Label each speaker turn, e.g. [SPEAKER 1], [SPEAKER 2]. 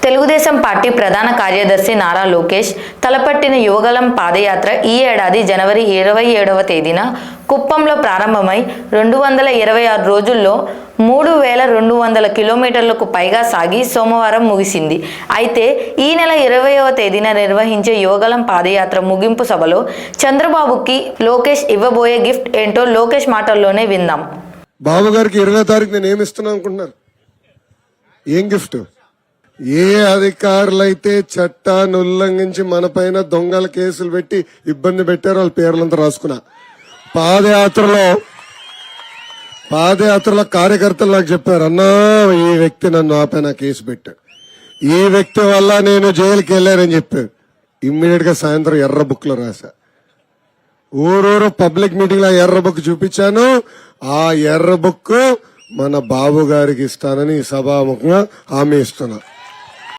[SPEAKER 1] Telugu Desam party ప్రధాన కార్యదర్శి నారా లోకేష్ తలపట్టిన యువగళం పాదయాత్ర ఈ ఏడాది జనవరి 27వ తేదీన కుప్పంలో ప్రారంభమై 226 రోజుల్లో 3200 కిలోమీటర్లకు పైగా సాగి సోమవారం ముగిసింది. అయితే ఈ నెల 20వ తేదీన నిర్వహించే యువగళం పాదయాత్ర ముగింపు సభలో చంద్రబాబుకి లోకేష్ ఇవ్వబోయే గిఫ్ట్ ఏంటో లోకేష్ మాటల్లోనే విందాం.
[SPEAKER 2] బాబు గారికి 20వ తారీఖు నేను ఏమి ఇస్తున్నా అనుకుంటున్నారు? ఏం గిఫ్ట్? ఏ అధికారులైతే చట్టాన్ని ఉల్లంఘించి మన పైన దొంగల కేసులు పెట్టి ఇబ్బంది పెట్టారో వాళ్ళ పేర్లంతా రాసుకున్నా. పాదయాత్రలో కార్యకర్తలు నాకు చెప్పారు, అన్నా ఈ వ్యక్తి నన్ను ఆపైన కేసు పెట్టాడు, ఈ వ్యక్తి వల్ల నేను జైలుకి వెళ్ళానని చెప్పారు. ఇమ్మీడియట్ గా సాయంత్రం ఎర్ర బుక్ లో రాశా. ఊరూరు పబ్లిక్ మీటింగ్ లో ఎర్ర బుక్ చూపించాను. ఆ ఎర్ర బుక్ మన బాబు గారికి ఇస్తానని సభాముఖంగా హామీ ఇస్తున్నా.